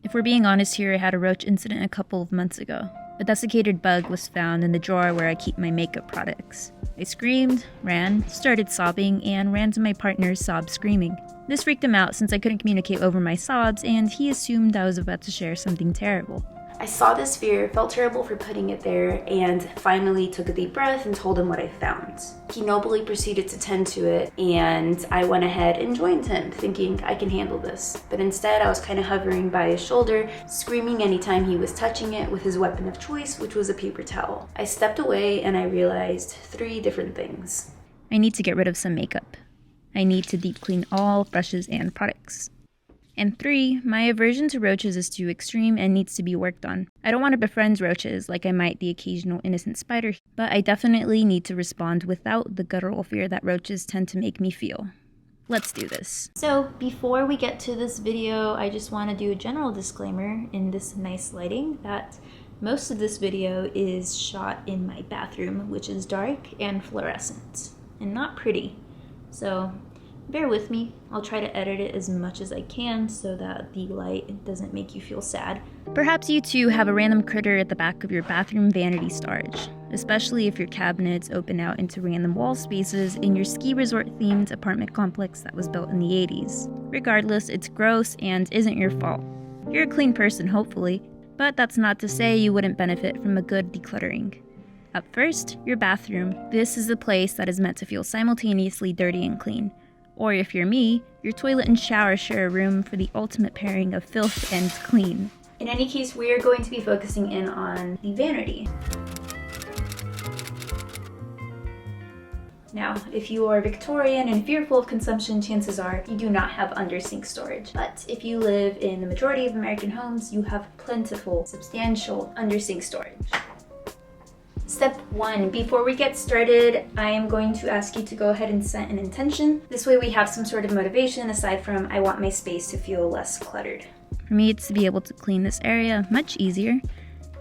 If we're being honest here, I had a roach incident a couple of months ago. A desiccated bug was found in the drawer where I keep my makeup products. I screamed, ran, started sobbing, and ran to my partner's sob screaming. This freaked him out since I couldn't communicate over my sobs, and he assumed I was about to share something terrible. I saw this fear, felt terrible for putting it there, and finally took a deep breath and told him what I found. He nobly proceeded to tend to it, and I went ahead and joined him, thinking I can handle this. But instead, I was kind of hovering by his shoulder, screaming anytime he was touching it with his weapon of choice, which was a paper towel. I stepped away and I realized 3 different things. I need to get rid of some makeup. I need to deep clean all brushes and products. And 3, my aversion to roaches is too extreme and needs to be worked on. I don't want to befriend roaches like I might the occasional innocent spider, but I definitely need to respond without the guttural fear that roaches tend to make me feel. Let's do this. So before we get to this video, I just want to do a general disclaimer in this nice lighting that most of this video is shot in my bathroom, which is dark and fluorescent and not pretty. So bear with me. I'll try to edit it as much as I can so that the light doesn't make you feel sad. Perhaps you too have a random critter at the back of your bathroom vanity storage, especially if your cabinets open out into random wall spaces in your ski resort themed apartment complex that was built in the 80s. Regardless, it's gross and isn't your fault. You're a clean person, hopefully, but that's not to say you wouldn't benefit from a good decluttering. Up first, your bathroom. This is a place that is meant to feel simultaneously dirty and clean. Or if you're me, your toilet and shower share a room for the ultimate pairing of filth and clean. In any case, we are going to be focusing in on the vanity. Now, if you are Victorian and fearful of consumption, chances are you do not have under-sink storage. But if you live in the majority of American homes, you have plentiful, substantial under-sink storage. Step 1, before we get started, I am going to ask you to go ahead and set an intention. This way we have some sort of motivation aside from I want my space to feel less cluttered. For me, it's to be able to clean this area much easier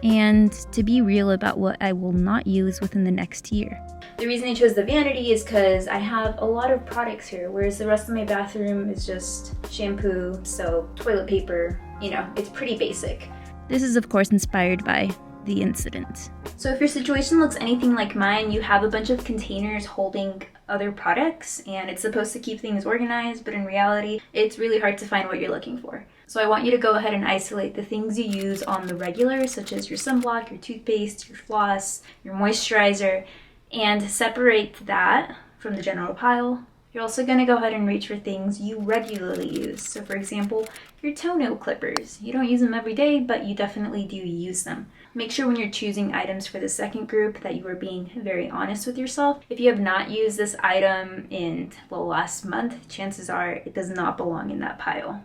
and to be real about what I will not use within the next year. The reason I chose the vanity is because I have a lot of products here, whereas the rest of my bathroom is just shampoo, soap, toilet paper, it's pretty basic. This is of course inspired by the incident. So if your situation looks anything like mine, you have a bunch of containers holding other products and it's supposed to keep things organized, but in reality, it's really hard to find what you're looking for. So I want you to go ahead and isolate the things you use on the regular, such as your sunblock, your toothpaste, your floss, your moisturizer, and separate that from the general pile. You're also going to go ahead and reach for things you regularly use. So for example, your toenail clippers. You don't use them every day, but you definitely do use them. Make sure when you're choosing items for the second group that you are being very honest with yourself. If you have not used this item in the last month, chances are it does not belong in that pile.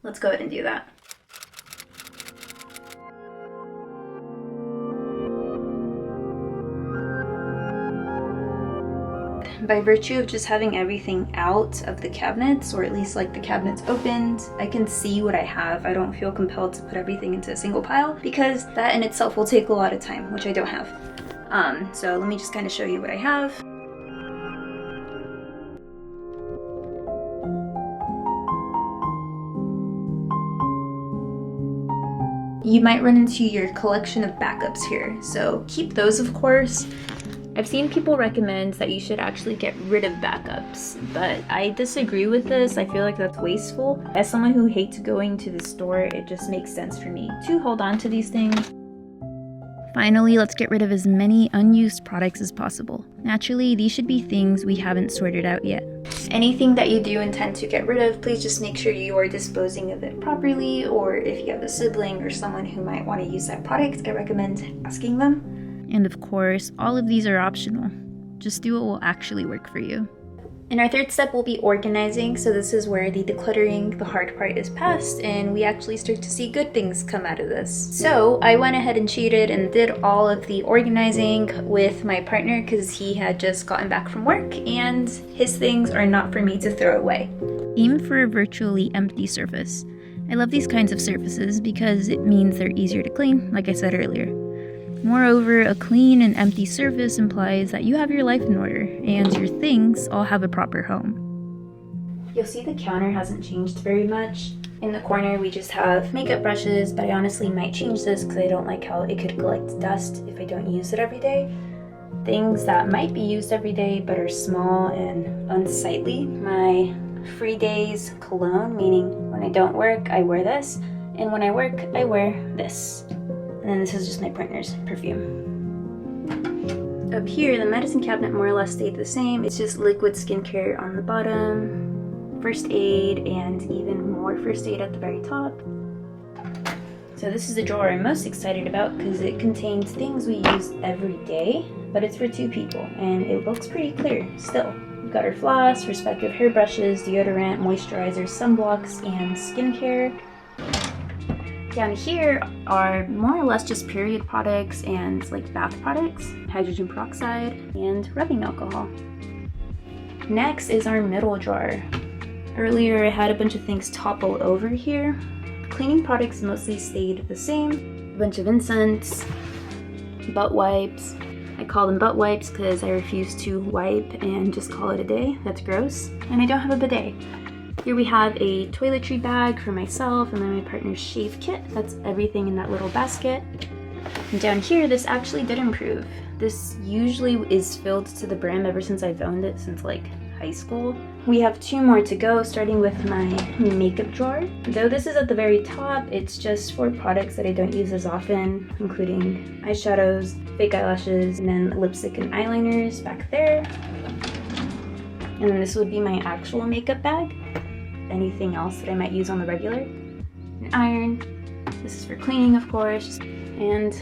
Let's go ahead and do that. By virtue of just having everything out of the cabinets, or at least like the cabinets opened, I can see what I have. I don't feel compelled to put everything into a single pile because that in itself will take a lot of time, which I don't have. So let me just kind of show you what I have. You might run into your collection of backups here, so keep those of course. I've seen people recommend that you should actually get rid of backups, but I disagree with this. I feel like that's wasteful. As someone who hates going to the store, it just makes sense for me to hold on to these things. Finally, let's get rid of as many unused products as possible. Naturally, these should be things we haven't sorted out yet. Anything that you do intend to get rid of, please just make sure you are disposing of it properly, or if you have a sibling or someone who might want to use that product, I recommend asking them. And of course, all of these are optional. Just do what will actually work for you. And our third step will be organizing. So this is where the decluttering, the hard part, is past and we actually start to see good things come out of this. So I went ahead and cheated and did all of the organizing with my partner because he had just gotten back from work and his things are not for me to throw away. Aim for a virtually empty surface. I love these kinds of surfaces because it means they're easier to clean, like I said earlier. Moreover, a clean and empty surface implies that you have your life in order and your things all have a proper home. You'll see the counter hasn't changed very much. In the corner, we just have makeup brushes, but I honestly might change this because I don't like how it could collect dust if I don't use it every day. Things that might be used every day but are small and unsightly. My free days cologne, meaning when I don't work, I wear this, and when I work, I wear this. And then this is just my partner's perfume. Up here, the medicine cabinet more or less stayed the same. It's just liquid skincare on the bottom, first aid, and even more first aid at the very top. So this is the drawer I'm most excited about because it contains things we use every day, but it's for 2 people, and it looks pretty clear still. We've got our floss, respective hairbrushes, deodorant, moisturizers, sunblocks, and skincare. Down here are more or less just period products and like bath products, hydrogen peroxide, and rubbing alcohol. Next is our middle drawer. Earlier I had a bunch of things topple over here. Cleaning products mostly stayed the same. A bunch of incense, butt wipes. I call them butt wipes because I refuse to wipe and just call it a day. That's gross. And I don't have a bidet. Here we have a toiletry bag for myself and then my partner's shave kit. That's everything in that little basket. And down here, this actually did improve. This usually is filled to the brim ever since I've owned it since like high school. We have 2 more to go, starting with my makeup drawer. Though this is at the very top, it's just for products that I don't use as often, including eyeshadows, fake eyelashes, and then lipstick and eyeliners back there. And then this would be my actual makeup bag. Anything else that I might use on the regular. An iron. This is for cleaning, of course. And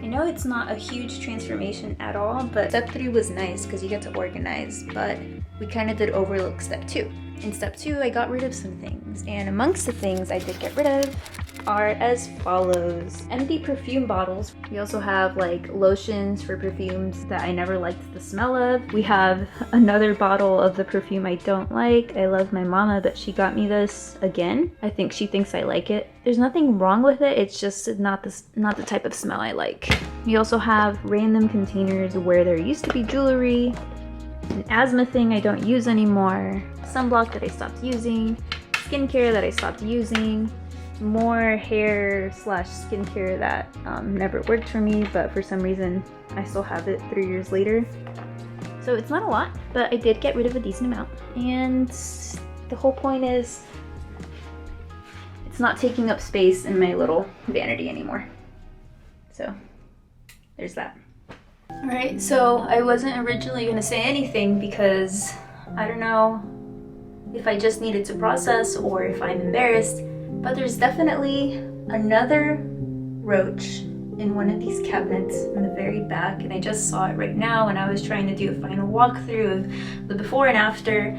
I know it's not a huge transformation at all, but step 3 was nice because you get to organize, but we kind of did overlook step 2. In step 2, I got rid of some things, and amongst the things I did get rid of are as follows. Empty perfume bottles. We also have like lotions for perfumes that I never liked the smell of. We have another bottle of the perfume I don't like. I love my mama, but she got me this again. I think she thinks I like it. There's nothing wrong with it, it's just not the type of smell I like. We also have random containers where there used to be jewelry, an asthma thing I don't use anymore, sunblock that I stopped using, skincare that I stopped using, more hair / skincare that never worked for me, but for some reason I still have it 3 years later. So it's not a lot, but I did get rid of a decent amount. And the whole point is it's not taking up space in my little vanity anymore. So there's that. Alright, so I wasn't originally going to say anything because I don't know if I just needed to process or if I'm embarrassed, but there's definitely another roach in one of these cabinets in the very back, and I just saw it right now when I was trying to do a final walkthrough of the before and after.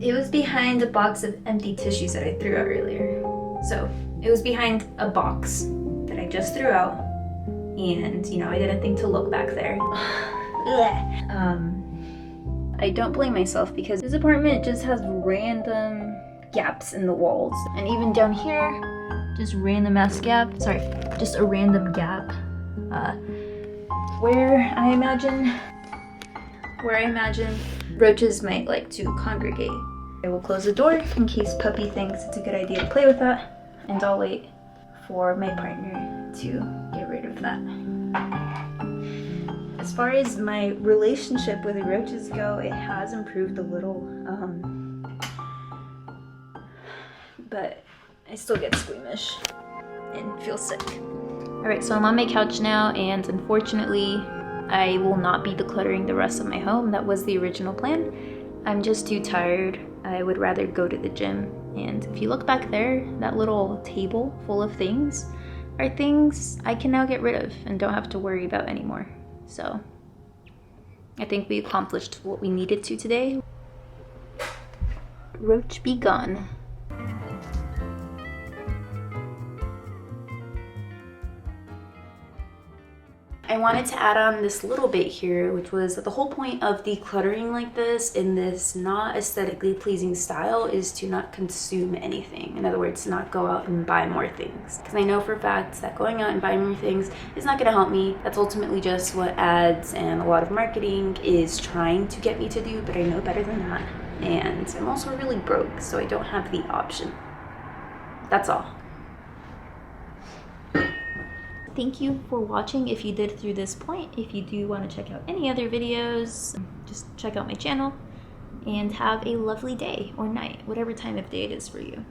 It was behind a box of empty tissues that I threw out earlier. So it was behind a box that I just threw out, and you know, I didn't think to look back there. I don't blame myself because this apartment just has random gaps in the walls, and even down here, just random ass gap. Sorry, just a random gap where I imagine roaches might like to congregate. I will close the door in case Puppy thinks it's a good idea to play with that, and I'll wait for my partner to get rid of that. As far as my relationship with the roaches go, it has improved a little, but I still get squeamish and feel sick. Alright, so I'm on my couch now, and unfortunately I will not be decluttering the rest of my home. That was the original plan. I'm just too tired. I would rather go to the gym. And if you look back there, that little table full of things are things I can now get rid of and don't have to worry about anymore. So I think we accomplished what we needed to today. Roach be gone. I wanted to add on this little bit here, which was that the whole point of decluttering like this in this not aesthetically pleasing style is to not consume anything. In other words, not go out and buy more things. Because I know for facts that going out and buying more things is not going to help me. That's ultimately just what ads and a lot of marketing is trying to get me to do, but I know better than that. and I'm also really broke, so I don't have the option. That's all. Thank you for watching if you did through this point. If you do want to check out any other videos, just check out my channel, and have a lovely day or night, whatever time of day it is for you.